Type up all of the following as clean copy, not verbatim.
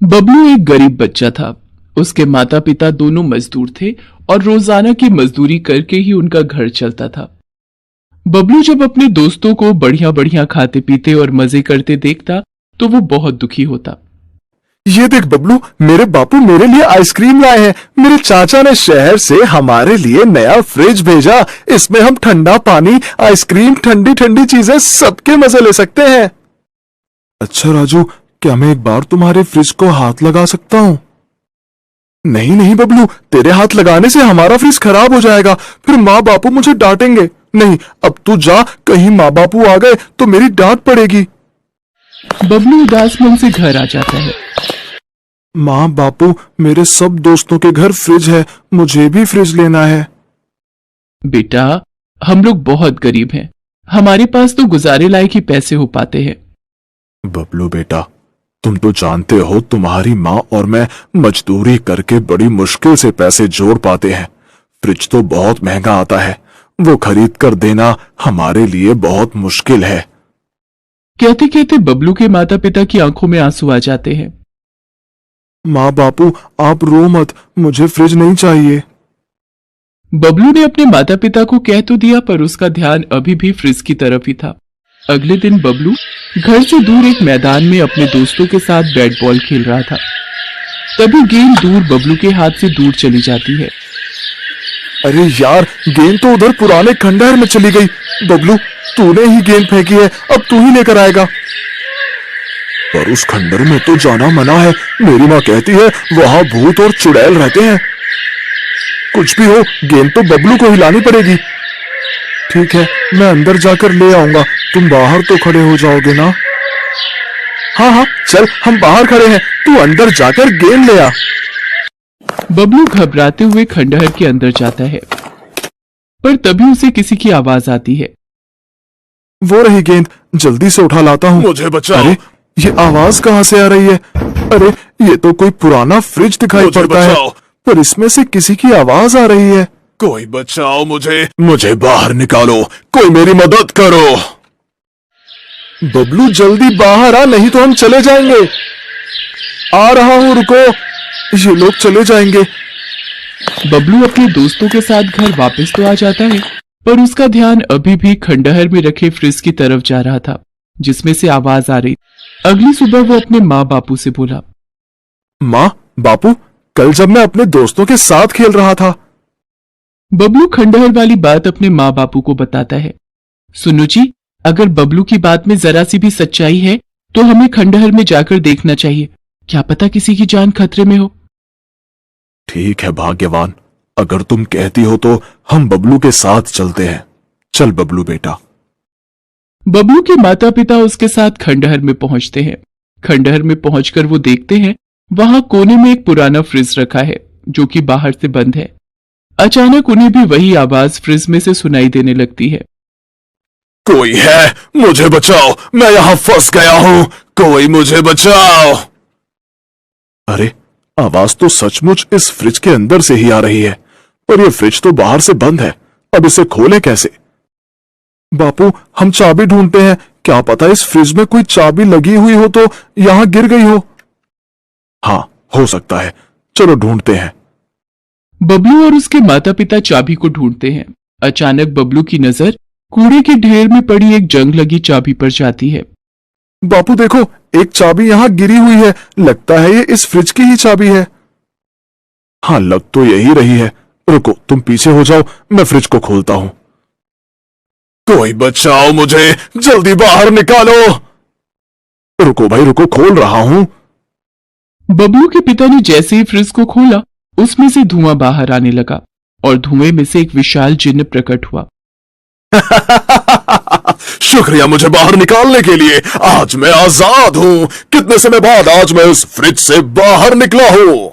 बबलू एक गरीब बच्चा था। उसके माता पिता दोनों मजदूर थे और रोजाना की मजदूरी करके ही उनका घर चलता था। बबलू जब अपने दोस्तों को बढ़िया बढ़िया खाते पीते और मजे करते देखता तो वो बहुत दुखी होता। ये देख बबलू, मेरे बापू मेरे लिए आइसक्रीम लाए हैं। मेरे चाचा ने शहर से हमारे लिए नया फ्रिज भेजा। इसमें हम ठंडा पानी, आइसक्रीम, ठंडी ठंडी चीजें सबके मजे ले सकते हैं। अच्छा राजू, क्या मैं एक बार तुम्हारे फ्रिज को हाथ लगा सकता हूँ? नहीं नहीं बबलू, तेरे हाथ लगाने से हमारा फ्रिज खराब हो जाएगा। फिर माँ बापू मुझे डांटेंगे। नहीं, अब तू जा, कहीं माँ बापू आ गए तो मेरी डांट पड़ेगी। बबलू उदास मन से घर आ जाता है। माँ बापू, मेरे सब दोस्तों के घर फ्रिज है, मुझे भी फ्रिज लेना है। बेटा, हम लोग बहुत गरीब हैं, हमारे पास तो गुजारे लायक ही पैसे हो पाते हैं। बबलू बेटा, तुम तो जानते हो तुम्हारी माँ और मैं मजदूरी करके बड़ी मुश्किल से पैसे जोड़ पाते हैं। फ्रिज तो बहुत महंगा आता है, वो खरीद कर देना हमारे लिए बहुत मुश्किल है। कहते कहते बबलू के माता पिता की आंखों में आंसू आ जाते हैं। माँ बापू, आप रो मत, मुझे फ्रिज नहीं चाहिए। बबलू ने अपने माता पिता को कह तो दिया पर उसका ध्यान अभी भी फ्रिज की तरफ ही था। अगले दिन बबलू घर से दूर एक मैदान में अपने दोस्तों के साथ बैट बॉल खेल रहा था। तभी गेंद दूर बबलू के हाथ से दूर चली जाती है। अरे यार, गेंद तो उधर पुराने खंडहर में चली गई। बबलू, तूने ही गेंद फेंकी है, अब तू ही लेकर आएगा। पर उस खंडहर में तो जाना मना है। मेरी माँ कहती है वहां भूत और चुड़ैल रहते हैं। कुछ भी हो, गेंद तो बबलू को ही लानी पड़ेगी। ठीक है, मैं अंदर जाकर ले आऊंगा, तुम बाहर तो खड़े हो जाओगे ना? हाँ हाँ चल, हम बाहर खड़े हैं, तू अंदर जाकर गेंद ले आ। बबलू घबराते हुए खंडहर के अंदर जाता है, पर तभी उसे किसी की आवाज आती है। वो रही गेंद, जल्दी से उठा लाता हूँ। मुझे बचाओ। अरे, ये आवाज कहाँ से आ रही है? अरे, ये तो कोई पुराना फ्रिज दिखाई पड़ता है, पर इसमें से किसी की आवाज आ रही है। कोई बचाओ मुझे बाहर निकालो, कोई मेरी मदद करो। बबलू जल्दी बाहर आ, नहीं तो हम चले जाएंगे। आ रहा हूँ, रुको। ये लोग चले जाएंगे। बबलू अपने दोस्तों के साथ घर वापस तो आ जाता है, पर उसका ध्यान अभी भी खंडहर में रखे फ्रिज की तरफ जा रहा था जिसमें से आवाज आ रही। अगली सुबह वो अपने माँ बापू से बोला, माँ बापू, कल जब मैं अपने दोस्तों के साथ खेल रहा था। बबलू खंडहर वाली बात अपने माँ बापू को बताता है। सुनो जी, अगर बबलू की बात में जरा सी भी सच्चाई है तो हमें खंडहर में जाकर देखना चाहिए, क्या पता किसी की जान खतरे में हो। ठीक है भाग्यवान, अगर तुम कहती हो तो हम बबलू के साथ चलते हैं। चल बबलू बेटा। बबलू के माता पिता उसके साथ खंडहर में पहुंचते हैं। खंडहर में पहुंचकर वो देखते हैं वहां कोने में एक पुराना फ्रिज रखा है जो कि बाहर से बंद है। अचानक उन्हें भी वही आवाज फ्रिज में से सुनाई देने लगती है। कोई है, मुझे बचाओ, मैं यहां फंस गया हूं, कोई मुझे बचाओ। अरे, आवाज तो सचमुच इस फ्रिज के अंदर से ही आ रही है, पर यह फ्रिज तो बाहर से बंद है। अब इसे खोलें कैसे? बापू, हम चाबी ढूंढते हैं, क्या पता इस फ्रिज में कोई चाबी लगी हुई हो तो यहां गिर गई हो। हाँ, हो सकता है, चलो ढूंढते हैं। बबलू और उसके माता पिता चाबी को ढूंढते हैं। अचानक बबलू की नजर कूड़े के ढेर में पड़ी एक जंग लगी चाबी पर जाती है। बापू देखो, एक चाबी यहां गिरी हुई है, लगता है ये इस फ्रिज की ही चाबी है। हाँ, लग तो यही रही है। रुको, तुम पीछे हो जाओ, मैं फ्रिज को खोलता हूं। कोई बचाओ मुझे, जल्दी बाहर निकालो। रुको भाई रुको, खोल रहा हूं। बबलू के पिता ने जैसे ही फ्रिज को खोला उसमें से धुआं बाहर आने लगा और धुएं में से एक विशाल जिन्न प्रकट हुआ। शुक्रिया मुझे बाहर निकालने के लिए, आज मैं आजाद हूं। कितने समय बाद आज मैं उस फ्रिज से बाहर निकला हूं।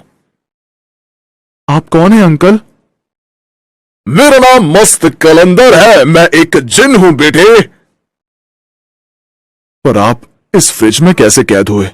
आप कौन हैं अंकल? मेरा नाम मस्त कलंदर है, मैं एक जिन हूं बेटे। पर आप इस फ्रिज में कैसे कैद हुए?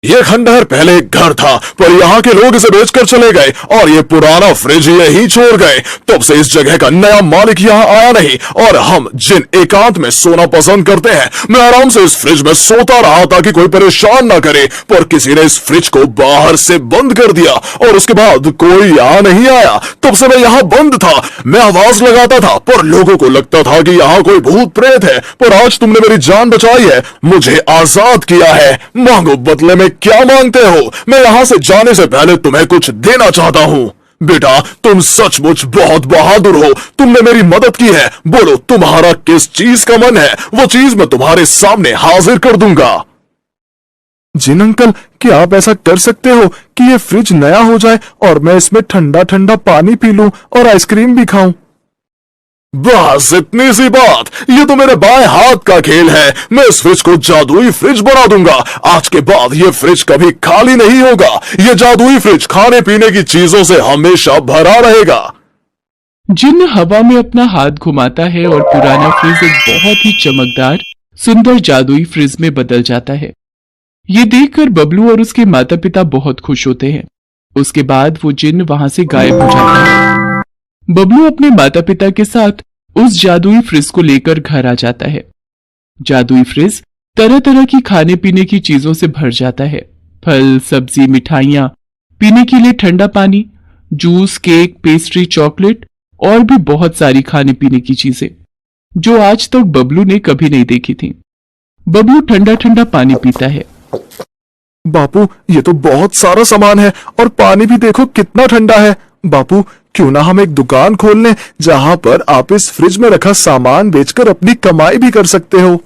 ये खंडहर पहले एक घर था, पर यहाँ के लोग इसे बेचकर चले गए और ये पुराना फ्रिज यही छोड़ गए। तब से इस जगह का नया मालिक यहाँ आया नहीं और हम जिन एकांत में सोना पसंद करते हैं, मैं आराम से इस फ्रिज में सोता रहा ताकि कोई परेशान ना करे, पर किसी ने इस फ्रिज को बाहर से बंद कर दिया और उसके बाद कोई यहाँ नहीं आया। तब से मैं यहाँ बंद था। मैं आवाज लगाता था पर लोगों को लगता था कि यहाँ कोई भूत प्रेत है, पर आज तुमने मेरी जान बचाई है, मुझे आजाद किया है। मांगो, बदले में क्या मांगते हो? मैं यहाँ से जाने से पहले तुम्हें कुछ देना चाहता हूँ। बेटा, तुम सचमुच बहुत बहादुर हो, तुमने मेरी मदद की है। बोलो, तुम्हारा किस चीज का मन है? वो चीज मैं तुम्हारे सामने हाजिर कर दूंगा। जिन अंकल, क्या आप ऐसा कर सकते हो कि ये फ्रिज नया हो जाए और मैं इसमें ठंडा ठंडा पानी पी लूं और आइसक्रीम भी खाऊं? बस इतनी सी बात, ये तो मेरे बाएं हाथ का खेल है। मैं इस फ्रिज को जादुई फ्रिज बना दूंगा। आज के बाद ये फ्रिज कभी खाली नहीं होगा। ये जादुई फ्रिज खाने पीने की चीजों से हमेशा भरा रहेगा। जिन हवा में अपना हाथ घुमाता है और पुराना फ्रिज एक बहुत ही चमकदार सुंदर जादुई फ्रिज में बदल जाता है। ये देखकर बबलू और उसके माता पिता बहुत खुश होते हैं। उसके बाद वो जिन वहां से गायब हो जाता है। बबलू अपने माता पिता के साथ उस जादुई फ्रिज को लेकर घर आ जाता है। जादुई फ्रिज तरह तरह की खाने पीने की चीजों से भर जाता है। फल, सब्जी, मिठाइयाँ, पीने के लिए ठंडा पानी, जूस, केक, पेस्ट्री, चॉकलेट और भी बहुत सारी खाने पीने की चीजें जो आज तक बबलू ने कभी नहीं देखी थी। बबलू ठंडा ठंडा पानी पीता है। बापू, ये तो बहुत सारा सामान है और पानी भी देखो कितना ठंडा है। बापू, क्यों ना हम एक दुकान खोल लें जहां पर आप इस फ्रिज में रखा सामान बेचकर अपनी कमाई भी कर सकते हो।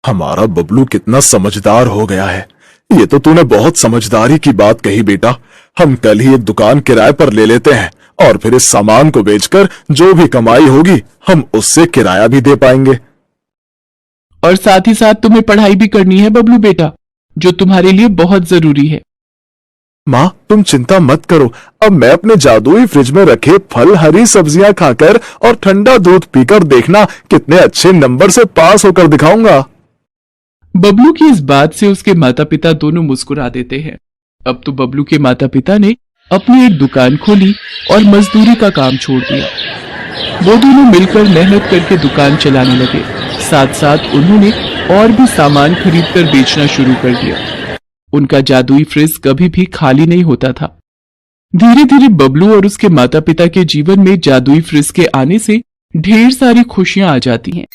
हमारा बबलू कितना समझदार हो गया है। ये तो तूने बहुत समझदारी की बात कही बेटा। हम कल ही एक दुकान किराए पर ले लेते हैं और फिर इस सामान को बेचकर जो भी कमाई होगी हम उससे किराया भी दे पाएंगे। और साथ ही साथ तुम्हें पढ़ाई भी करनी है बबलू बेटा, जो तुम्हारे लिए बहुत जरूरी है। माँ, तुम चिंता मत करो। अब मैं अपने जादुई फ्रिज में रखे फल, हरी सब्जियां खाकर और ठंडा दूध पीकर देखना कितने अच्छे नंबर से पास होकर दिखाऊंगा। बबलू की इस बात से उसके माता पिता दोनों मुस्कुरा देते हैं। अब तो बबलू के माता पिता ने अपनी एक दुकान खोली और मजदूरी का काम छोड़ दिया। वो दोनों मिलकर मेहनत करके दुकान चलाने लगे। साथ साथ उन्होंने और भी सामान खरीदकर बेचना शुरू कर दिया। उनका जादुई फ्रिज कभी भी खाली नहीं होता था। धीरे धीरे बबलू और उसके माता पिता के जीवन में जादुई फ्रिज के आने से ढेर सारी खुशियां आ जाती हैं।